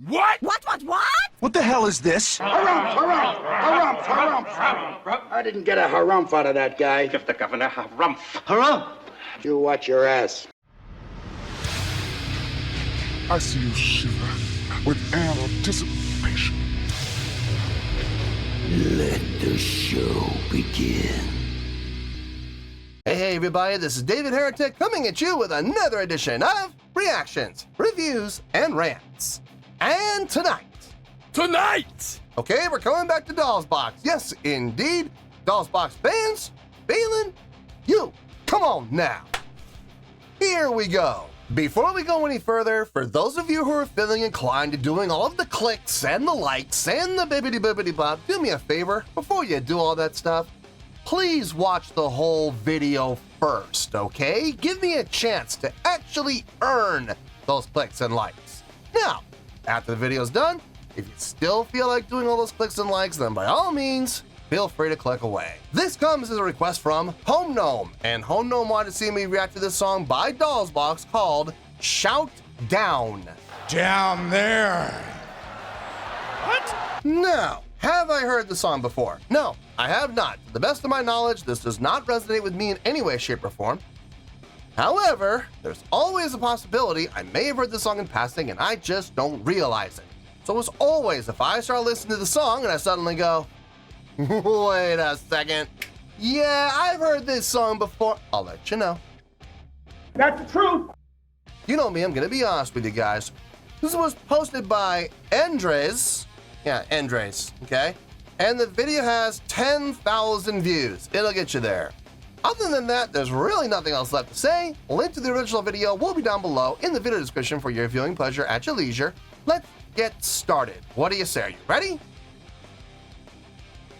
What? What? What the hell is this? Harumph. I didn't get a harumph out of that guy. Give the governor harumph. Harumph! You watch your ass. I see you shiver with anticipation. Let the show begin. Hey everybody, this is David Heretic coming at you with another edition of Reactions, Reviews, and Rants. And tonight, okay, we're coming back to Doll Boxx. Yes, indeed, Doll Boxx fans, feeling you. Come on now. Here we go. Before we go any further, for those of you who are feeling inclined to doing all of the clicks and the likes and the bibbidi-bibbidi-bop, do me a favor, before you do all that stuff, please watch the whole video first, okay? Give me a chance to actually earn those clicks and likes. Now, after the video's done, if you still feel like doing all those clicks and likes, then by all means, feel free to click away. This comes as a request from Home Gnome, and Home Gnome wanted to see me react to this song by Doll Boxx called Shout Down. Down there. What? Now, have I heard the song before? No, I have not. To the best of my knowledge, this does not resonate with me in any way, shape, or form. However, there's always a possibility I may have heard the song in passing and I just don't realize it. So as always, if I start listening to the song and I suddenly go, wait a second, yeah, I've heard this song before, I'll let you know. That's the truth. You know me, I'm gonna be honest with you guys. This was posted by Andres. Yeah, Andres, okay? And the video has 10,000 views. It'll get you there. Other than that, there's really nothing else left to say. Link to the original video will be down below in the video description for your viewing pleasure at your leisure. Let's get started. What do you say? Are you ready?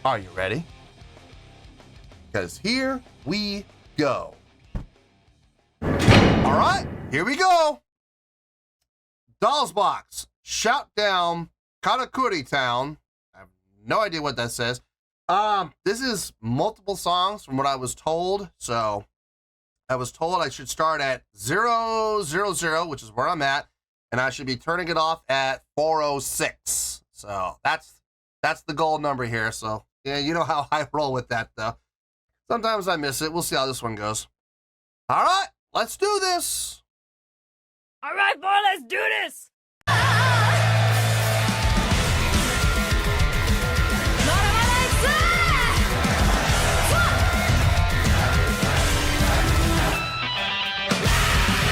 Are you ready? Because here we go. All right, here we go. Doll Boxx, Shout Down, Karakuri Town. I have no idea what that says. This is multiple songs from what I was told. So I was told I should start at 000, which is where I'm at, and I should be turning it off at 406. So that's the goal number here. So yeah, you know how I roll with that though. Sometimes I miss it. We'll see how this one goes. All right, let's do this. All right, boy, let's do this.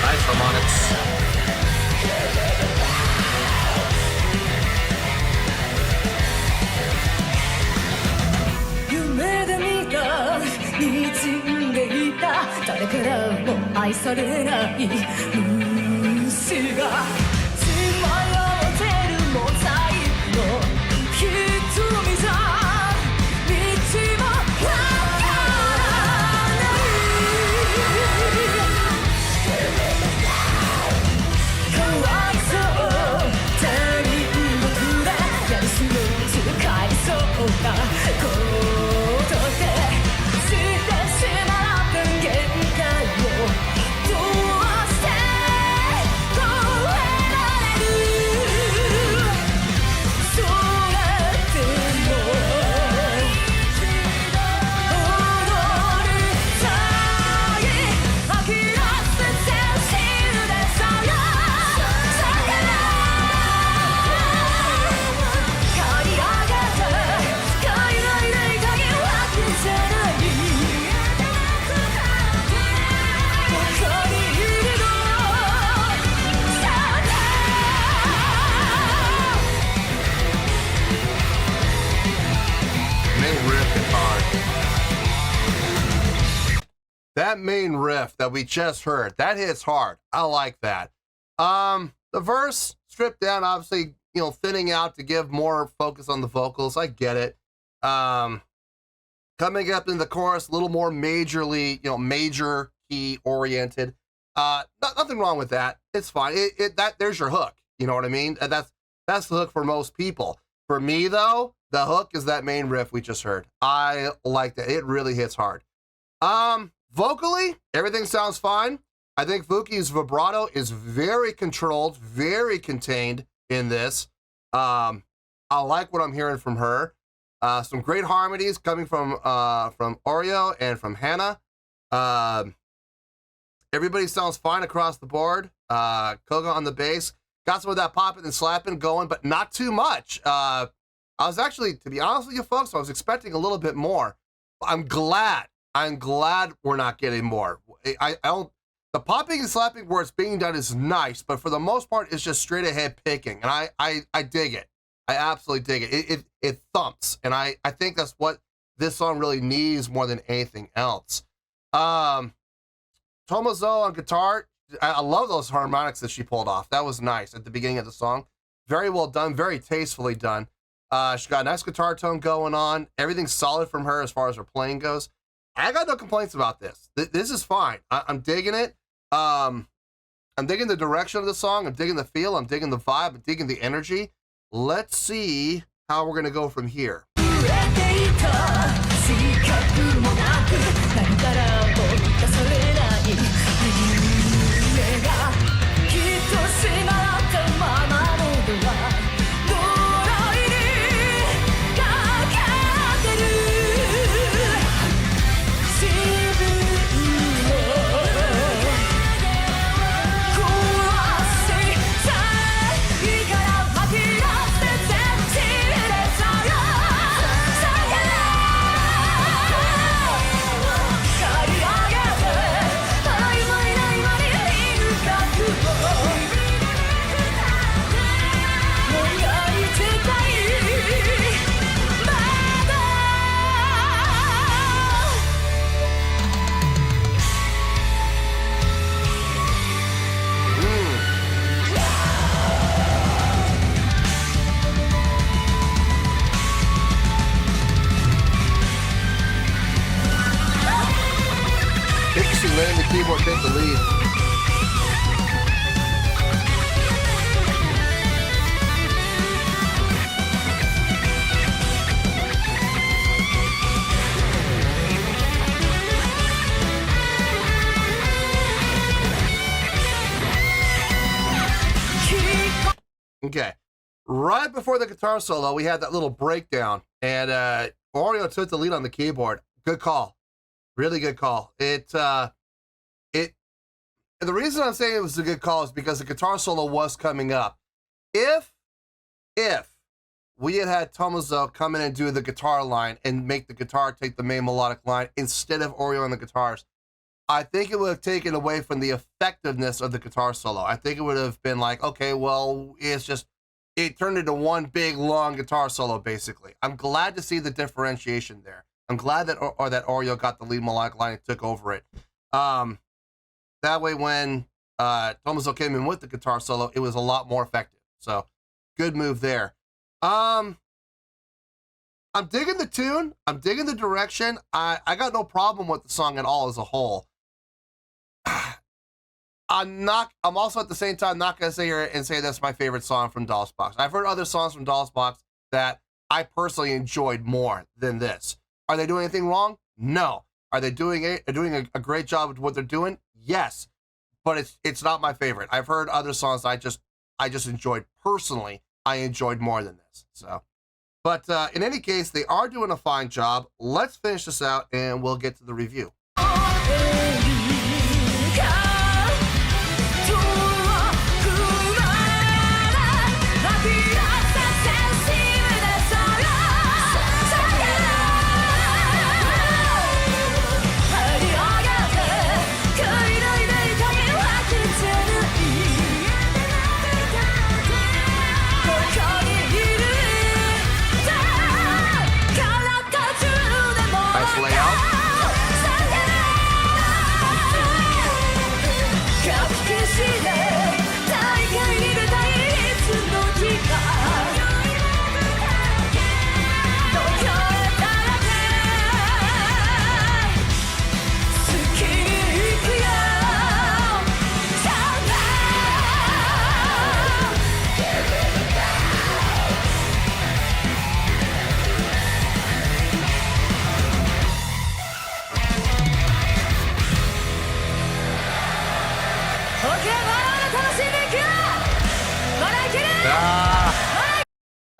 Nice harmonics. That main riff that we just heard, that hits hard. I like that. The verse stripped down, obviously, you know, thinning out to give more focus on the vocals. I get it. Coming up in the chorus, a little more majorly, you know, major key oriented. Nothing wrong with that. It's fine. There's your hook. You know what I mean? That's the hook for most people. For me though, the hook is that main riff we just heard. I like that. It really hits hard. Vocally, everything sounds fine. I think Fuki's vibrato is very controlled, very contained. in this. I like what I'm hearing from her. Some great harmonies coming from Oreo and from Hannah. Everybody sounds fine across the board. Koga on the bass. Got some of that popping and slapping going, but not too much. I was actually, to be honest with you folks, I was expecting a little bit more. I'm glad we're not getting more. I don't, the popping and slapping where it's being done is nice, but for the most part, it's just straight ahead picking. And I dig it. I absolutely dig it. It thumps. And I think that's what this song really needs more than anything else. Tomozo on guitar. I love those harmonics that she pulled off. That was nice at the beginning of the song. Very well done, very tastefully done. She got a nice guitar tone going on. Everything's solid from her as far as her playing goes. I got no complaints about this. This is fine. I'm digging it. I'm digging the direction of the song. I'm digging the feel. I'm digging the vibe. I'm digging the energy. Let's see how we're going to go from here. Letting the keyboard take the lead. Okay, right before the guitar solo, we had that little breakdown, and Oreo took the lead on the keyboard. Good call, really good call. The reason I'm saying it was a good call is because the guitar solo was coming up. If we had Tomozo come in and do the guitar line and make the guitar take the main melodic line instead of Oreo on the guitars, I think it would have taken away from the effectiveness of the guitar solo. I think it would have been like, okay, well, it turned into one big, long guitar solo, basically. I'm glad to see the differentiation there. I'm glad that Oreo got the lead melodic line and took over it. That way, when Tomozo came in with the guitar solo, it was a lot more effective. So, good move there. I'm digging the tune. I'm digging the direction. I got no problem with the song at all as a whole. I'm also at the same time not going to sit here and say that's my favorite song from Doll Boxx. I've heard other songs from Doll Boxx that I personally enjoyed more than this. Are they doing anything wrong? No. Are they doing a great job with what they're doing? Yes, but it's not my favorite. I've heard other songs I just enjoyed personally. I enjoyed more than this. So, but in any case, they are doing a fine job. Let's finish this out and we'll get to the review. Layout.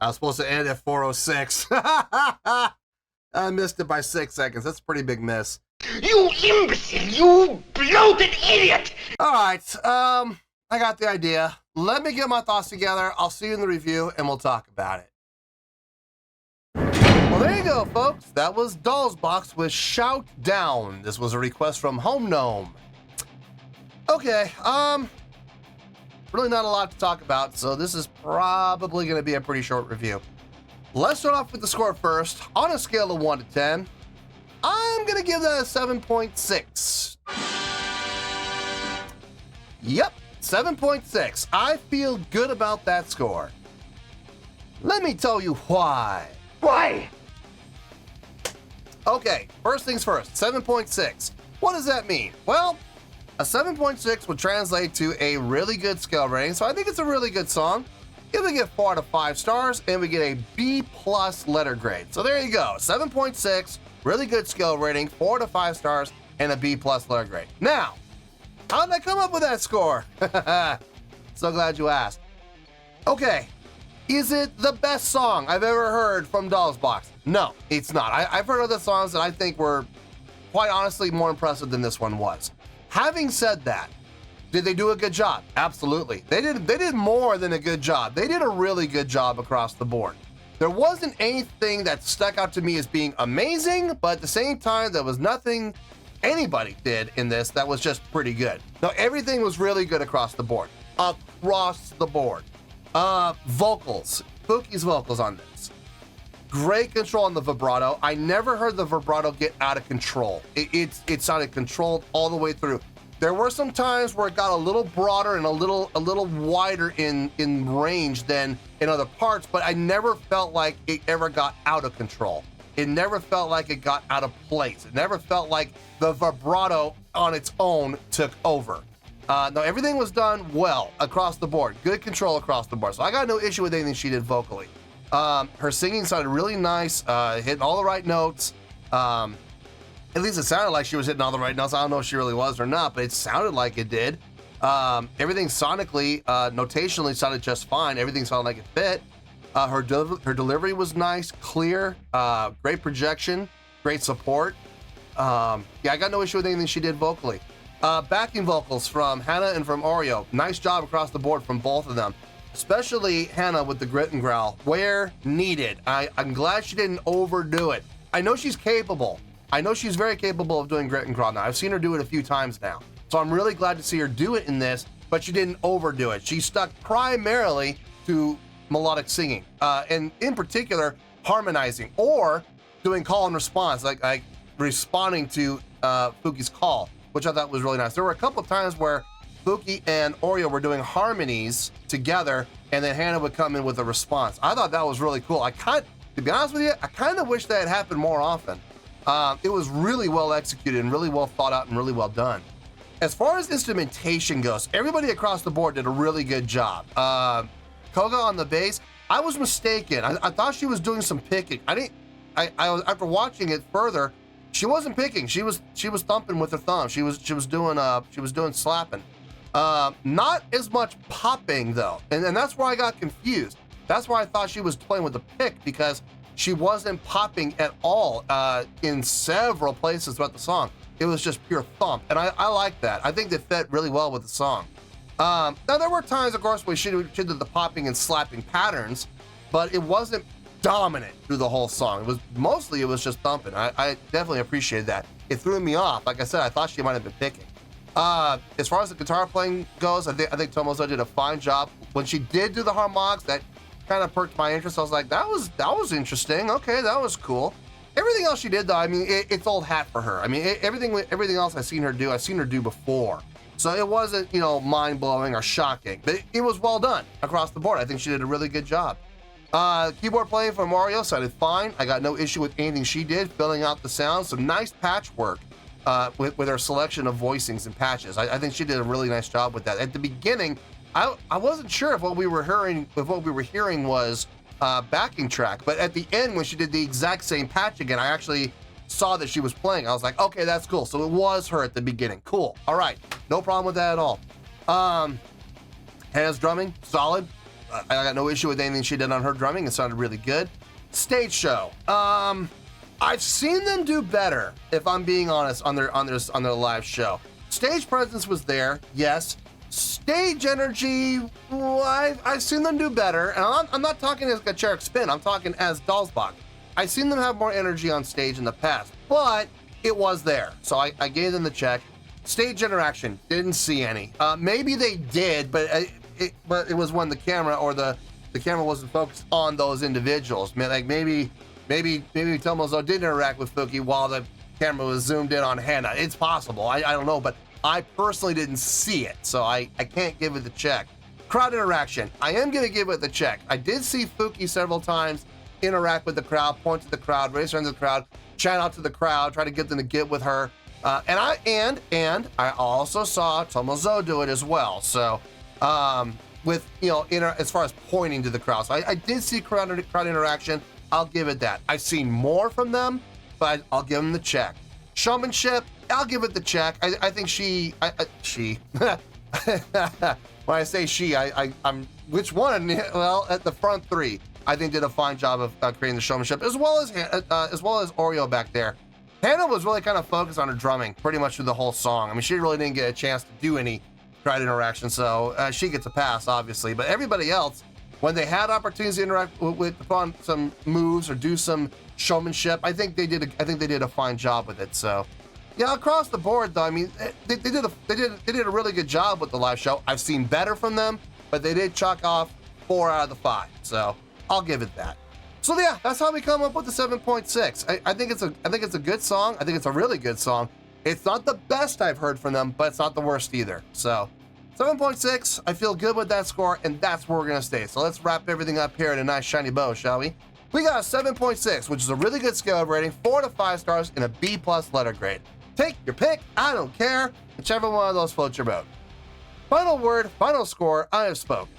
I was supposed to end at 4:06. I missed it by 6 seconds. That's a pretty big miss. You imbecile! You bloated idiot! All right, I got the idea. Let me get my thoughts together. I'll see you in the review, and we'll talk about it. Well, there you go, folks. That was Doll Boxx with Shout Down. This was a request from Home Gnome. Okay, really not a lot to talk about, so this is probably going to be a pretty short review. Let's start off with the score first. On a scale of 1 to 10, I'm going to give that a 7.6. Yep, 7.6. I feel good about that score. Let me tell you why. Why? Okay, first things first, 7.6. What does that mean? Well, a 7.6 would translate to a really good scale rating, so I think it's a really good song. Giving it 4 out of 5 stars, and we get a B+ letter grade. So there you go, 7.6, really good scale rating, 4 to 5 stars, and a B+ letter grade. Now, how did I come up with that score? So glad you asked. Okay, is it the best song I've ever heard from Doll Boxx? No, it's not. I've heard other songs that I think were, quite honestly, more impressive than this one was. Having said that, did they do a good job? Absolutely. They did more than a good job. They did a really good job across the board. There wasn't anything that stuck out to me as being amazing, but at the same time, there was nothing anybody did in this that was just pretty good. No, everything was really good across the board. Across the board. Vocals. Fuki's vocals on this. Great control on the vibrato. I never heard the vibrato get out of control. It sounded controlled all the way through. There were some times where it got a little broader and a little wider in range than in other parts, but I never felt like it ever got out of control. It never felt like it got out of place. It never felt like the vibrato on its own took over. No, everything was done well across the board. Good control across the board. So I got no issue with anything she did vocally. Her singing sounded really nice, hitting all the right notes. At least it sounded like she was hitting all the right notes. I don't know if she really was or not, but it sounded like it did. Everything sonically, notationally sounded just fine. Everything sounded like it fit. Her delivery was nice, clear, great projection, great support. Yeah, I got no issue with anything she did vocally. Backing vocals from Hannah and from Oreo. Nice job across the board from both of them. Especially Hannah with the grit and growl, where needed. I'm glad she didn't overdo it. I know she's capable. I know she's very capable of doing grit and growl now. I've seen her do it a few times now. So I'm really glad to see her do it in this, but she didn't overdo it. She stuck primarily to melodic singing, and in particular, harmonizing or doing call and response, like responding to Fuki's call, which I thought was really nice. There were a couple of times where Fuki and Oreo were doing harmonies together, and then Hannah would come in with a response. I thought that was really cool. To be honest with you, I kind of wish that had happened more often. It was really well executed and really well thought out and really well done. As far as instrumentation goes, everybody across the board did a really good job. Koga on the bass, I was mistaken. I thought she was doing some picking. After watching it further, she wasn't picking. She was thumping with her thumb. She was doing slapping. Not as much popping though, and that's where I got confused. That's why I thought she was playing with the pick, because she wasn't popping at all in several places throughout the song. It was just pure thump, and I like that. I think that fit really well with the song. Now there were times, of course, where she did the popping and slapping patterns, but it wasn't dominant through the whole song. It was just thumping. I definitely appreciated that. It threw me off. Like I said, I thought she might have been picking. As far as the guitar playing goes, I think Tomozo did a fine job. When she did do the harmonics, that kind of perked my interest. I was like, that was interesting. Okay, that was cool. Everything else she did, though, I mean, it's old hat for her. I mean, everything else I've seen her do before. So it wasn't, mind-blowing or shocking, but it was well done across the board. I think she did a really good job. Keyboard playing from Mario sounded fine. I got no issue with anything she did, filling out the sound. Some nice patchwork with her selection of voicings and patches. I think she did a really nice job with that. At the beginning, I wasn't sure if what we were hearing was backing track, but at the end when she did the exact same patch again, I actually saw that she was playing. I was like, okay, that's cool. So it was her at the beginning. Cool. All right. No problem with that at all. Hannah's drumming, solid. I got no issue with anything she did on her drumming. It sounded really good. Stage show. I've seen them do better, if I'm being honest, on their live show. Stage presence was there, yes. Stage energy, well, I've seen them do better, and I'm not talking as Heretic Spin. I'm talking as Doll Boxx. I've seen them have more energy on stage in the past, but it was there, so I gave them the check. Stage interaction, didn't see any. Maybe they did, but it was when the camera wasn't focused on those individuals. Like maybe Tomozo did interact with Fuki while the camera was zoomed in on Hannah. It's possible. I don't know, but I personally didn't see it, so I can't give it the check. Crowd interaction. I am going to give it the check. I did see Fuki several times interact with the crowd, point to the crowd, raise her hand to the crowd, chat out to the crowd, try to get them to get with her. And I also saw Tomozo do it as well. So, with, you know, as far as pointing to the crowd. So I did see crowd interaction. I'll give it that. I've seen more from them, but I'll give them the check. Showmanship, I'll give it the check. I think she. When I say she, I'm which one? Well, at the front three, I think did a fine job of creating the showmanship, as well as Oreo back there. Hannah was really kind of focused on her drumming pretty much through the whole song. I mean, she really didn't get a chance to do any crowd interaction, so she gets a pass, obviously. But everybody else, when they had opportunities to interact with on some moves or do some showmanship, I think they did a fine job with it. So, yeah, across the board, though, I mean, they did a really good job with the live show. I've seen better from them, but they did chalk off 4 out of the 5. So I'll give it that. So yeah, that's how we come up with the 7.6. I think it's a good song. I think it's a really good song. It's not the best I've heard from them, but it's not the worst either. So 7.6, I feel good with that score, and that's where we're gonna stay. So let's wrap everything up here in a nice shiny bow, shall we? We got a 7.6, which is a really good scale rating, 4 to 5 stars in a B+ letter grade. Take your pick, I don't care, whichever one of those floats your boat. Final word, final score, I have spoken.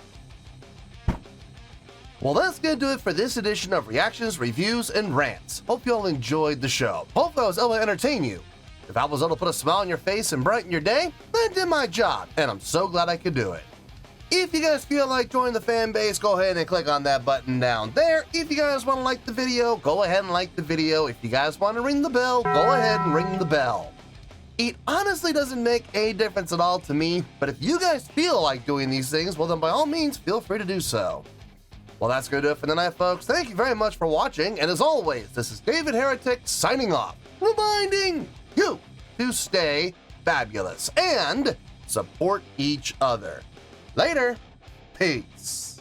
Well, that's gonna do it for this edition of Reactions, Reviews, and Rants. Hope you all enjoyed the show. Hopefully I was able to entertain you. If I was able to put a smile on your face and brighten your day, then I did my job, and I'm so glad I could do it. If you guys feel like joining the fan base, go ahead and click on that button down there. If you guys want to like the video, go ahead and like the video. If you guys want to ring the bell, go ahead and ring the bell. It honestly doesn't make a difference at all to me, but if you guys feel like doing these things, well then by all means, feel free to do so. Well, that's going to do it for the night, folks. Thank you very much for watching, and as always, this is David Heretic signing off, reminding you to stay fabulous and support each other. Later. Peace.